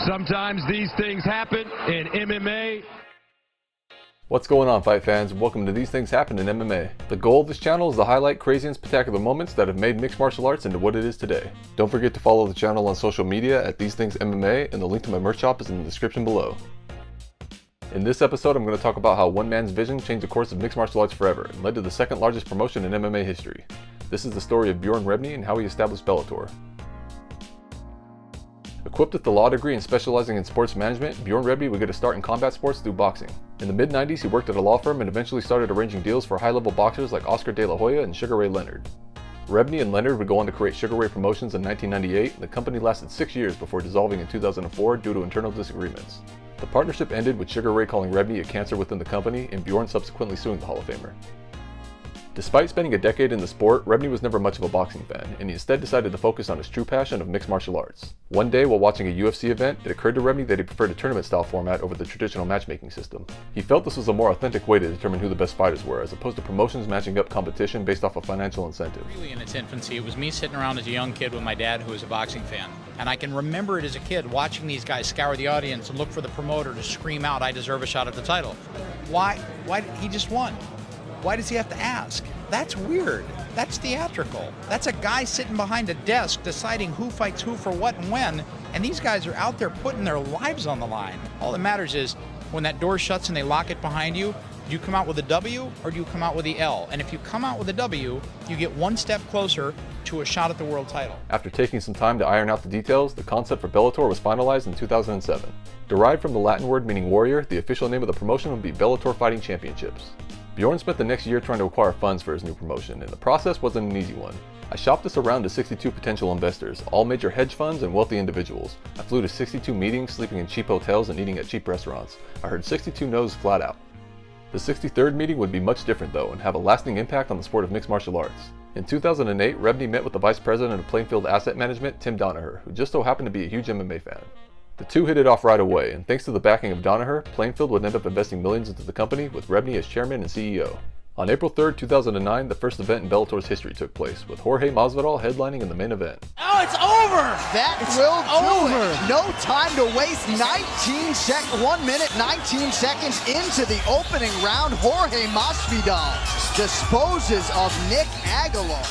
Sometimes these things happen in MMA. What's going on, fight fans? Welcome to These Things Happen in MMA. The goal of this channel is to highlight crazy and spectacular moments that have made mixed martial arts into what it is today. Don't forget to follow the channel on social media at These Things MMA, and the link to my merch shop is in the description below. In this episode, I'm going to talk about how one man's vision changed the course of mixed martial arts forever and led to the second largest promotion in MMA history. This is the story of Bjorn Rebney and how he established Bellator. Equipped with the law degree and specializing in sports management, Bjorn Rebney would get a start in combat sports through boxing. In the mid-90s, he worked at a law firm and eventually started arranging deals for high-level boxers like Oscar De La Hoya and Sugar Ray Leonard. Rebney and Leonard would go on to create Sugar Ray Promotions in 1998, and the company lasted 6 years before dissolving in 2004 due to internal disagreements. The partnership ended with Sugar Ray calling Rebney a cancer within the company and Bjorn subsequently suing the Hall of Famer. Despite spending a decade in the sport, Rebney was never much of a boxing fan, and he instead decided to focus on his true passion of mixed martial arts. One day, while watching a UFC event, it occurred to Rebney that he preferred a tournament-style format over the traditional matchmaking system. He felt this was a more authentic way to determine who the best fighters were, as opposed to promotions matching up competition based off a financial incentive. Really in its infancy, it was me sitting around as a young kid with my dad, who was a boxing fan. And I can remember it as a kid, watching these guys scour the audience and look for the promoter to scream out, "I deserve a shot at the title." Why? He just won. Why does he have to ask? That's weird. That's theatrical. That's a guy sitting behind a desk deciding who fights who for what and when, and these guys are out there putting their lives on the line. All that matters is when that door shuts and they lock it behind you, do you come out with a W or do you come out with the L? And if you come out with a W, you get one step closer to a shot at the world title. After taking some time to iron out the details, the concept for Bellator was finalized in 2007. Derived from the Latin word meaning warrior, the official name of the promotion would be Bellator Fighting Championships. Bjorn spent the next year trying to acquire funds for his new promotion, and the process wasn't an easy one. I shopped this around to 62 potential investors, all major hedge funds and wealthy individuals. I flew to 62 meetings, sleeping in cheap hotels and eating at cheap restaurants. I heard 62 no's flat out. The 63rd meeting would be much different though, and have a lasting impact on the sport of mixed martial arts. In 2008, Rebney met with the vice president of Plainfield Asset Management, Tim Danaher, who just so happened to be a huge MMA fan. The two hit it off right away, and thanks to the backing of Danaher, Plainfield would end up investing millions into the company, with Rebney as chairman and CEO. On April 3rd, 2009, the first event in Bellator's history took place, with Jorge Masvidal headlining in the main event. Oh, it's over! That will do it. No time to waste. 1 minute, 19 seconds into the opening round. Jorge Masvidal disposes of Nick Aguilar.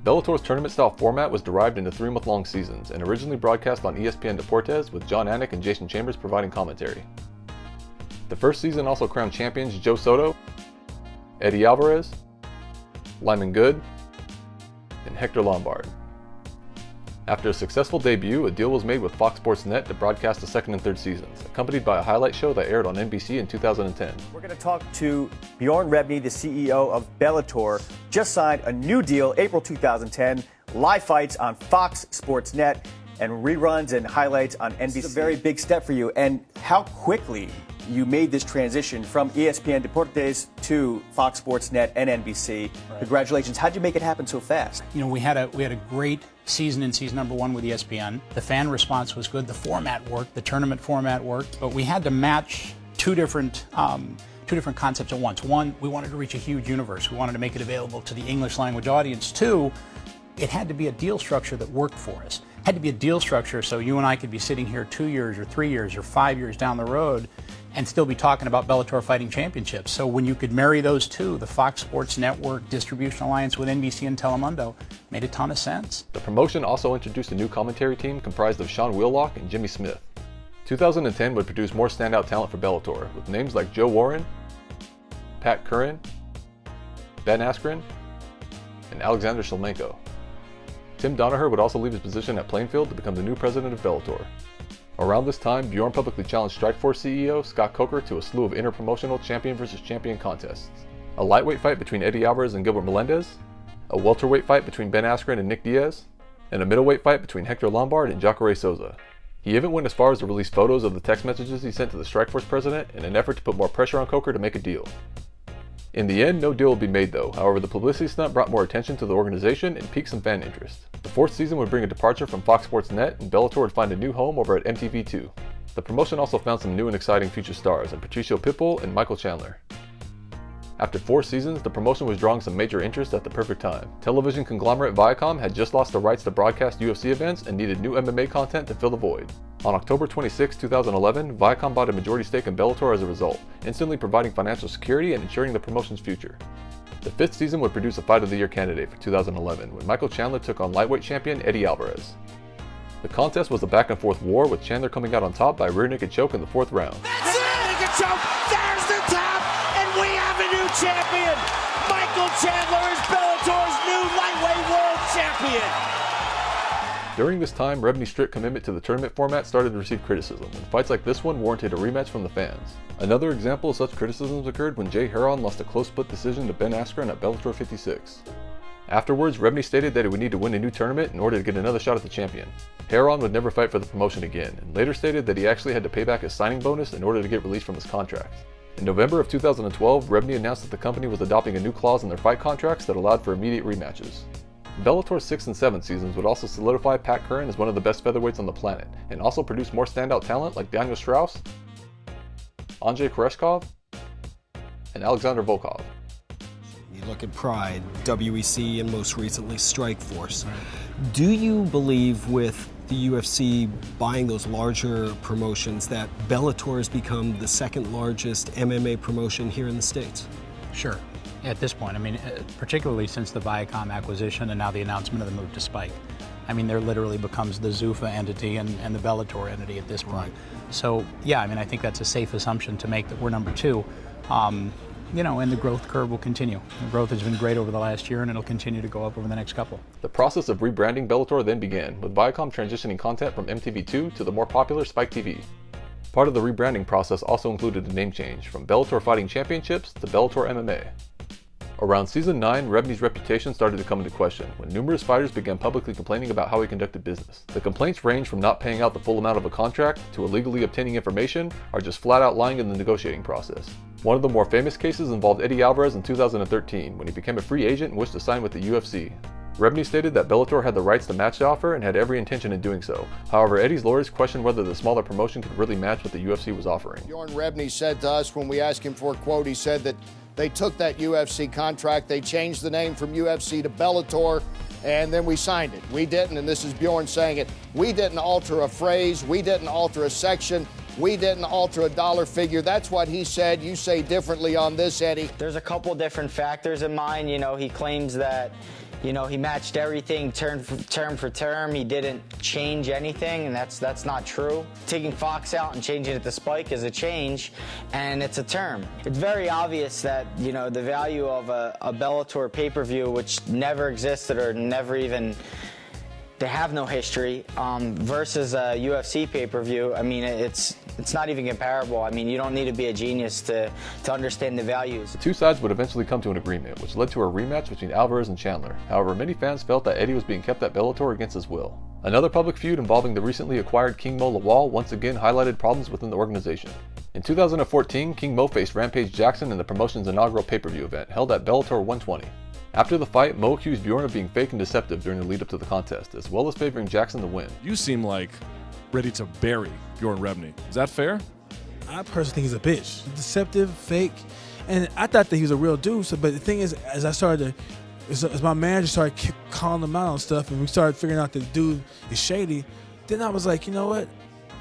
Bellator's tournament-style format was derived into 3-month-long seasons and originally broadcast on ESPN Deportes, with John Anik and Jason Chambers providing commentary. The first season also crowned champions Joe Soto, Eddie Alvarez, Lyman Good, and Hector Lombard. After a successful debut, a deal was made with Fox Sports Net to broadcast the second and third seasons, accompanied by a highlight show that aired on NBC in 2010. We're going to talk to Bjorn Rebney, the CEO of Bellator. Just signed a new deal, April 2010, live fights on Fox Sports Net and reruns and highlights on NBC. It's a very big step for you, and how quickly you made this transition from ESPN Deportes to Fox Sports Net and NBC. Right. Congratulations. How'd you make it happen so fast? You know, we had a great season in season number 1 with ESPN. The fan response was good. The format worked. The tournament format worked. But we had to match two different concepts at once. One, we wanted to reach a huge universe. We wanted to make it available to the English language audience. Two, it had to be a deal structure that worked for us. It had to be a deal structure so you and I could be sitting here 2 years or 3 years or 5 years down the road and still be talking about Bellator Fighting Championships. So when you could marry those two, the Fox Sports Network distribution alliance with NBC and Telemundo made a ton of sense. The promotion also introduced a new commentary team comprised of Sean Wheelock and Jimmy Smith. 2010 would produce more standout talent for Bellator, with names like Joe Warren, Pat Curran, Ben Askren, and Alexander Shlemenko. Tim Danaher would also leave his position at Plainfield to become the new president of Bellator. Around this time, Bjorn publicly challenged Strikeforce CEO Scott Coker to a slew of interpromotional champion versus champion contests. A lightweight fight between Eddie Alvarez and Gilbert Melendez, a welterweight fight between Ben Askren and Nick Diaz, and a middleweight fight between Hector Lombard and Jacare Souza. He even went as far as to release photos of the text messages he sent to the Strikeforce president in an effort to put more pressure on Coker to make a deal. In the end, no deal will be made though. However, the publicity stunt brought more attention to the organization and piqued some fan interest. The fourth season would bring a departure from Fox Sports Net, and Bellator would find a new home over at MTV2. The promotion also found some new and exciting future stars in Patricio Pitbull and Michael Chandler. After 4 seasons, the promotion was drawing some major interest at the perfect time. Television conglomerate Viacom had just lost the rights to broadcast UFC events and needed new MMA content to fill the void. On October 26, 2011, Viacom bought a majority stake in Bellator as a result, instantly providing financial security and ensuring the promotion's future. The 5th season would produce a Fight of the Year candidate for 2011 when Michael Chandler took on lightweight champion Eddie Alvarez. The contest was a back-and-forth war with Chandler coming out on top by a rear naked choke in the 4th round. That's it! Naked choke! There's the tap! And we have a new champion! Michael Chandler is Bellator's new lightweight world champion! During this time, Rebney's strict commitment to the tournament format started to receive criticism, and fights like this one warranted a rematch from the fans. Another example of such criticisms occurred when Hieron lost a close split decision to Ben Askren at Bellator 56. Afterwards, Rebney stated that he would need to win a new tournament in order to get another shot at the champion. Hieron would never fight for the promotion again, and later stated that he actually had to pay back his signing bonus in order to get released from his contract. In November of 2012, Rebney announced that the company was adopting a new clause in their fight contracts that allowed for immediate rematches. Bellator's 6th and 7th seasons would also solidify Pat Curran as one of the best featherweights on the planet, and also produce more standout talent like Daniel Strauss, Andrei Koreshkov, and Alexander Volkov. You look at Pride, WEC, and most recently Strikeforce. Do you believe with the UFC buying those larger promotions that Bellator has become the 2nd largest MMA promotion here in the States? Sure. At this point, I mean, particularly since the Viacom acquisition and now the announcement of the move to Spike. I mean, there literally becomes the Zuffa entity and the Bellator entity at this point. Right. So, yeah, I mean, I think that's a safe assumption to make that we're number 2. You know, and the growth curve will continue. The growth has been great over the last year, and it'll continue to go up over the next couple. The process of rebranding Bellator then began, with Viacom transitioning content from MTV2 to the more popular Spike TV. Part of the rebranding process also included a name change from Bellator Fighting Championships to Bellator MMA. Around Season 9, Rebney's reputation started to come into question when numerous fighters began publicly complaining about how he conducted business. The complaints range from not paying out the full amount of a contract to illegally obtaining information or just flat out lying in the negotiating process. One of the more famous cases involved Eddie Alvarez in 2013 when he became a free agent and wished to sign with the UFC. Rebney stated that Bellator had the rights to match the offer and had every intention in doing so. However, Eddie's lawyers questioned whether the smaller promotion could really match what the UFC was offering. Bjorn Rebney said to us when we asked him for a quote, he said that they took that UFC contract, they changed the name from UFC to Bellator, and then we signed it. We didn't, and this is Bjorn saying it, we didn't alter a phrase, we didn't alter a section, we didn't alter a dollar figure. That's what he said. You say differently on this, Eddie. There's a couple different factors in mind. You know, he claims that, you know, he matched everything term for term. He didn't change anything, and that's not true. Taking Fox out and changing it to Spike is a change, and it's a term. It's very obvious that, you know, the value of a Bellator pay-per-view, which never existed or never even, they have no history, versus a UFC pay-per-view. I mean, it's not even comparable. I mean, you don't need to be a genius to understand the values. The two sides would eventually come to an agreement, which led to a rematch between Alvarez and Chandler. However, many fans felt that Eddie was being kept at Bellator against his will. Another public feud involving the recently acquired King Mo Lawal once again highlighted problems within the organization. In 2014, King Mo faced Rampage Jackson in the promotion's inaugural pay-per-view event held at Bellator 120. After the fight, Mo accused Bjorn of being fake and deceptive during the lead-up to the contest, as well as favoring Jackson to win. You seem like ready to bury Bjorn Rebney. Is that fair? I personally think he's a bitch. Deceptive, fake, and I thought that he was a real dude. So, but the thing is, as my manager started calling him out on stuff, and we started figuring out that the dude is shady, then I was like, you know what?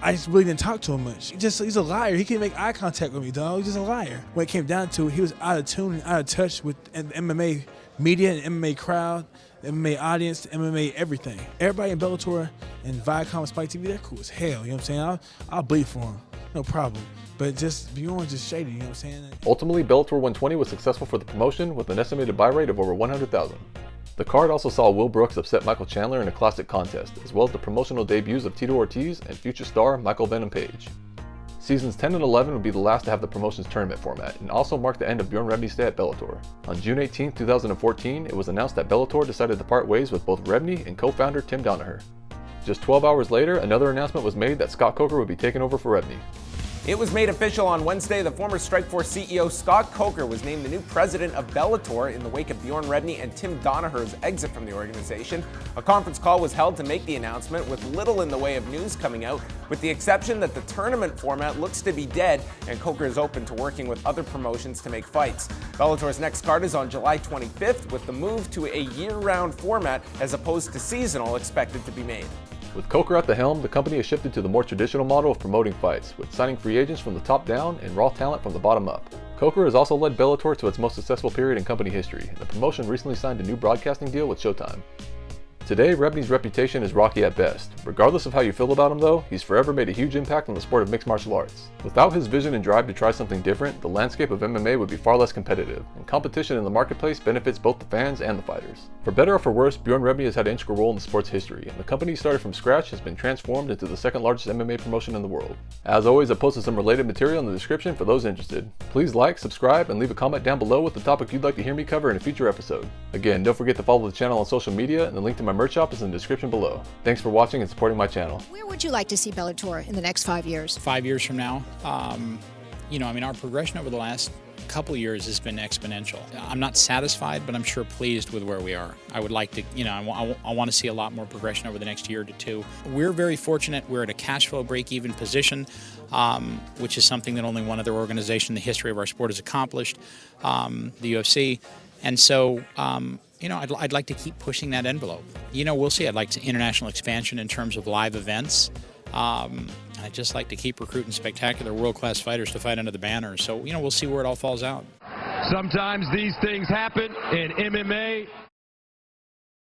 I just really didn't talk to him much. He's a liar. He can't make eye contact with me, dog. He's just a liar. When it came down to it, he was out of tune and out of touch with the MMA media and MMA crowd, the MMA audience, the MMA everything. Everybody in Bellator and Viacom and Spike TV, they're cool as hell, you know what I'm saying? I'll bleed for him, no problem. But just Bjorn's just shady, you know what I'm saying? Ultimately, Bellator 120 was successful for the promotion with an estimated buy rate of over 100,000. The card also saw Will Brooks upset Michael Chandler in a classic contest, as well as the promotional debuts of Tito Ortiz and future star Michael Venom Page. Seasons 10 and 11 would be the last to have the promotion's tournament format, and also mark the end of Bjorn Rebney's stay at Bellator. On June 18, 2014, it was announced that Bellator decided to part ways with both Rebney and co-founder Tim Danaher. Just 12 hours later, another announcement was made that Scott Coker would be taking over for Rebney. It was made official on Wednesday. The former Strikeforce CEO Scott Coker was named the new president of Bellator in the wake of Bjorn Rebney and Tim Danaher's exit from the organization. A conference call was held to make the announcement with little in the way of news coming out, with the exception that the tournament format looks to be dead and Coker is open to working with other promotions to make fights. Bellator's next card is on July 25th, with the move to a year-round format as opposed to seasonal expected to be made. With Coker at the helm, the company has shifted to the more traditional model of promoting fights, with signing free agents from the top down and raw talent from the bottom up. Coker has also led Bellator to its most successful period in company history, and the promotion recently signed a new broadcasting deal with Showtime. Today, Rebney's reputation is rocky at best. Regardless of how you feel about him though, he's forever made a huge impact on the sport of mixed martial arts. Without his vision and drive to try something different, the landscape of MMA would be far less competitive, and competition in the marketplace benefits both the fans and the fighters. For better or for worse, Bjorn Rebney has had an integral role in the sport's history, and the company he started from scratch has been transformed into the second largest MMA promotion in the world. As always, I posted some related material in the description for those interested. Please like, subscribe, and leave a comment down below with the topic you'd like to hear me cover in a future episode. Again, don't forget to follow the channel on social media, and the link to my merch shop is in the description below. Thanks for watching and supporting my channel. Where would you like to see Bellator in the next 5 years? 5 years from now, our progression over the last couple years has been exponential. I'm not satisfied, but I'm sure pleased with where we are. I would like to, I want to see a lot more progression over the next year to two. We're very fortunate. We're at a cash flow break-even position, which is something that only one other organization in the history of our sport has accomplished, the UFC. And so, I'd like to keep pushing that envelope. We'll see. I'd like to international expansion in terms of live events. I'd just like to keep recruiting spectacular world-class fighters to fight under the banner. So, we'll see where it all falls out. Sometimes these things happen in MMA.